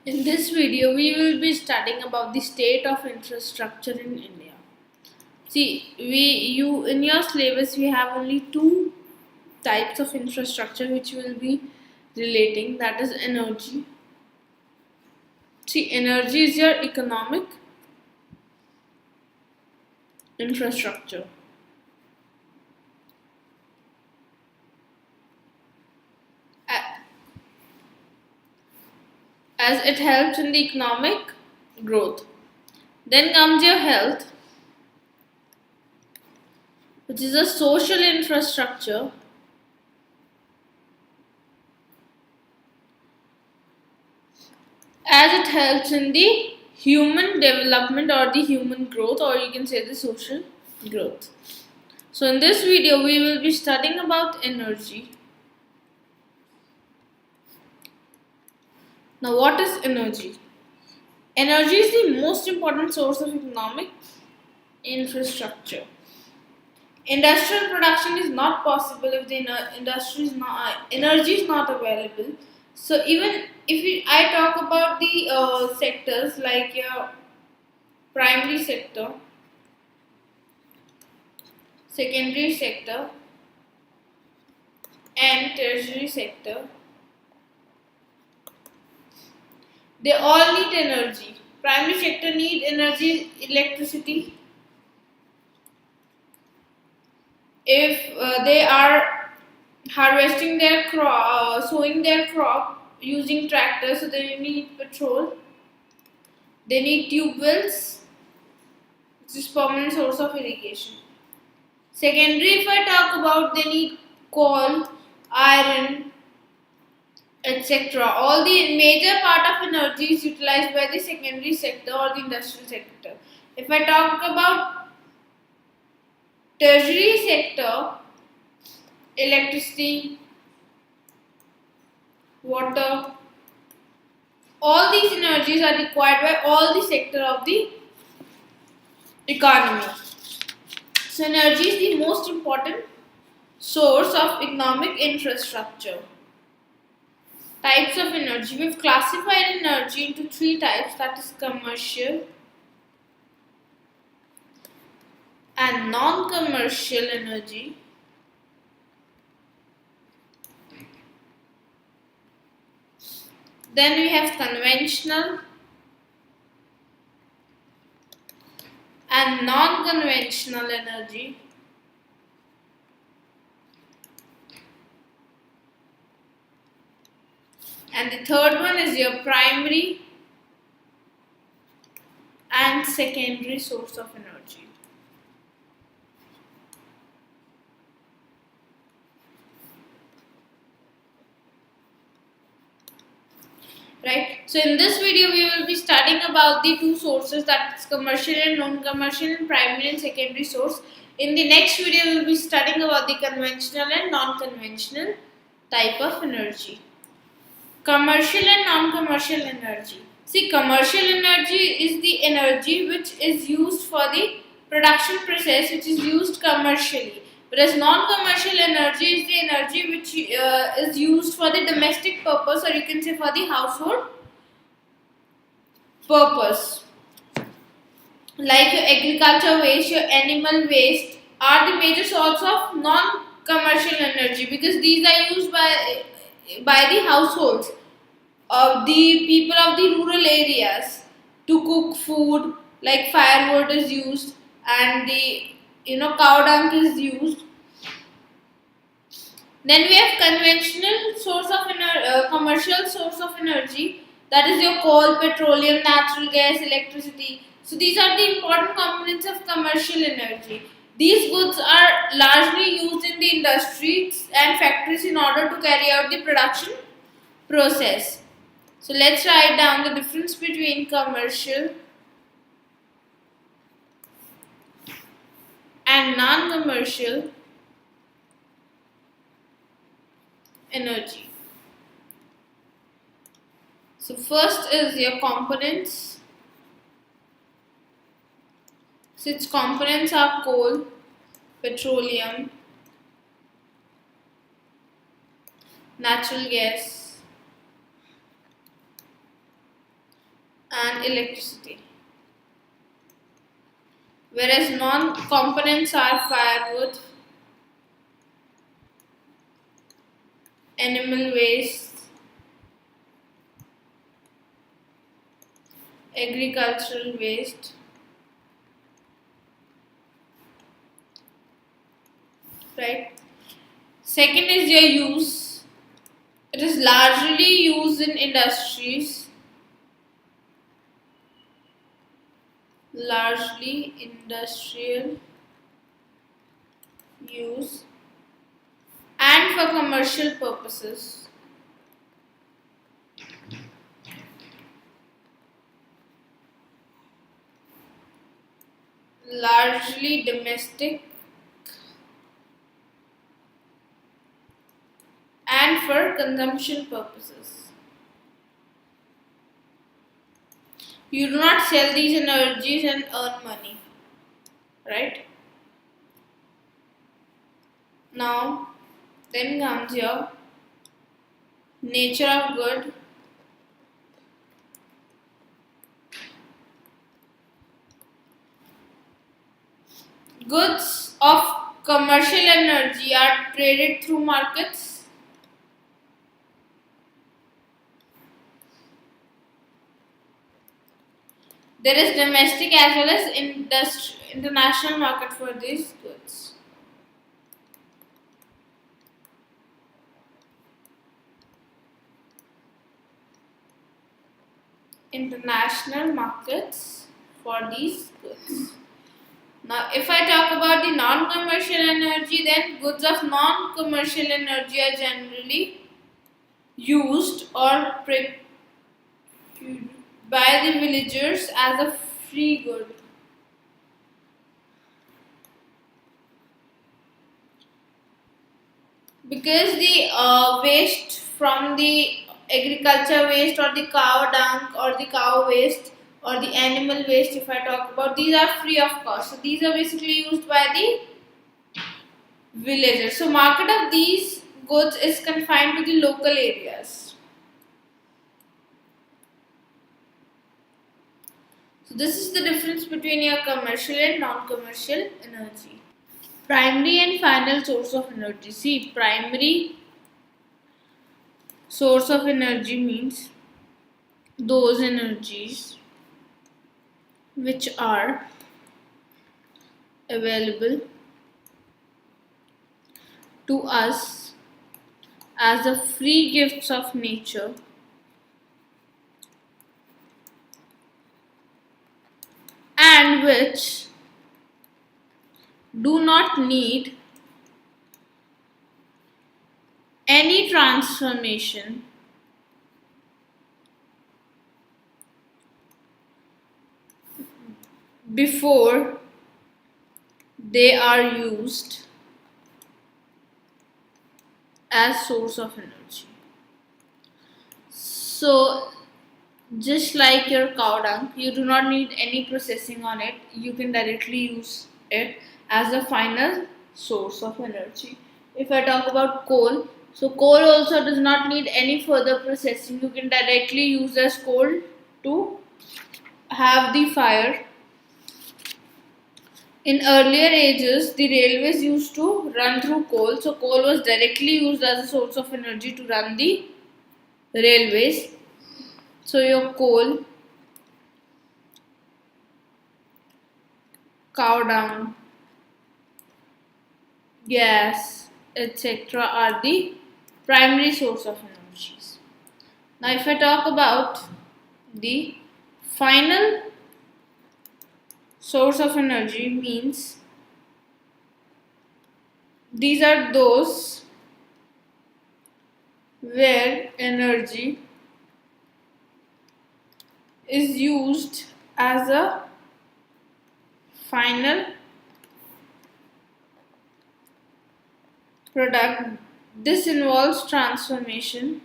In this video, we will be studying about the state of infrastructure in India. See, you in your syllabus we have only two types of infrastructure which will be relating. That is energy. See, energy is your economic infrastructure. A- As it helps in the economic growth. Then comes your health, which is a social infrastructure as it helps in the human development or the human growth, or you can say the social growth. So in this video we will be studying about energy. Now what is energy? Energy is the most important source of economic infrastructure. Industrial production is not possible if the energy is not available. So even if I talk about the sectors like your primary sector, secondary sector, and tertiary sector, they all need energy. Primary sector need energy, electricity. If they are harvesting their crop, sowing their crop using tractors, so they need petrol. They need tube wells, which is permanent source of irrigation. Secondary, if I talk about, they need coal, iron, etc. All the major part of energy is utilized by the secondary sector or the industrial sector. If I talk about tertiary sector, electricity, water, all these energies are required by all the sector of the economy. So energy is the most important source of economic infrastructure. Types of energy. We've classified energy into three types, that is commercial and non-commercial energy. Then we have conventional and non-conventional energy. And the third one is your primary and secondary source of energy. Right. So in this video we will be studying about the two sources, that is commercial and non-commercial, and primary and secondary source. In the next video we will be studying about the conventional and non-conventional type of energy. Commercial and non-commercial energy. See, commercial energy is the energy which is used for the production process, which is used commercially. Whereas non-commercial energy is the energy which is used for the domestic purpose, or you can say for the household purpose. Like your agriculture waste, your animal waste are the major source of non-commercial energy, because these are used by the households of the people of the rural areas to cook food, like firewood is used and the cow dung is used. Then we have conventional source of commercial source of energy, that is your coal, petroleum, natural gas, electricity. So these are the important components of commercial energy. These goods are largely used in the industries and factories in order to carry out the production process. So let's write down the difference between commercial and non-commercial energy. So first is your components. So its components are coal, petroleum, natural gas, and electricity. Whereas non-components are firewood, animal waste, agricultural waste, right? Second is their use. It is largely used in industries, largely industrial use, and for commercial purposes. Largely domestic and for consumption purposes. You do not sell these energies and earn money, right? Now, then comes your nature of good. Goods of commercial energy are traded through markets. There is domestic as well as international market for these goods. International markets for these goods. Now, if I talk about the non-commercial energy, then goods of non-commercial energy are generally used or procured by the villagers as a free good. Because the waste from the agriculture waste or the cow dung or the cow waste or the animal waste, if I talk about, these are free of cost. So these are basically used by the villagers. So market of these goods is confined to the local areas. So this is the difference between your commercial and non-commercial energy. Primary and final source of energy. See, primary source of energy means those energies which are available to us as the free gifts of nature and which do not need any transformation before they are used as source of energy. So just like your cow dung, you do not need any processing on it. You can directly use it as a final source of energy. If I talk about coal, so coal also does not need any further processing. You can directly use as coal to have the fire. In earlier ages, the railways used to run through coal, so coal was directly used as a source of energy to run the railways. So your coal, cow dung, gas, etc. are the primary source of energies. Now if I talk about the final source of energy, means these are those where energy is used as a final product. This involves transformation,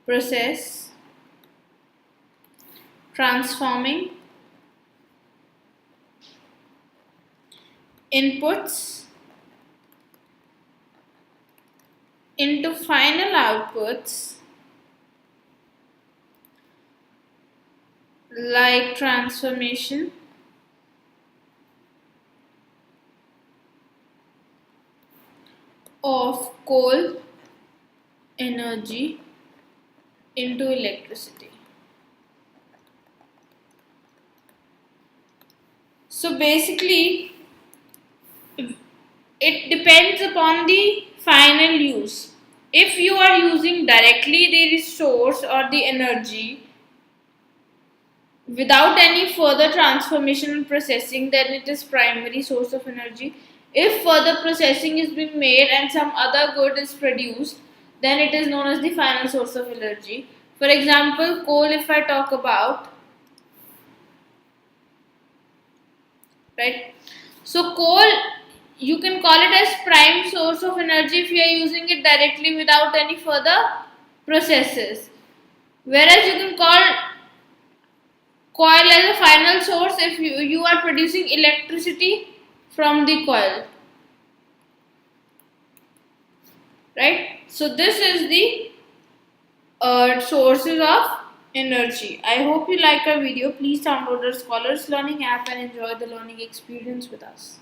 process, transforming inputs into final outputs like transformation of coal energy into electricity. So basically, it depends upon the final use. If you are using directly the resource or the energy without any further transformation and processing, then it is primary source of energy. If further processing is being made and some other good is produced, then it is known as the final source of energy. For example, coal, if I talk about, right? So coal, you can call it as prime source of energy if you are using it directly without any further processes. Whereas you can call coil as a final source if you are producing electricity from the coil, right? So this is the sources of energy. I hope you like our video. Please download our Scholars Learning app and enjoy the learning experience with us.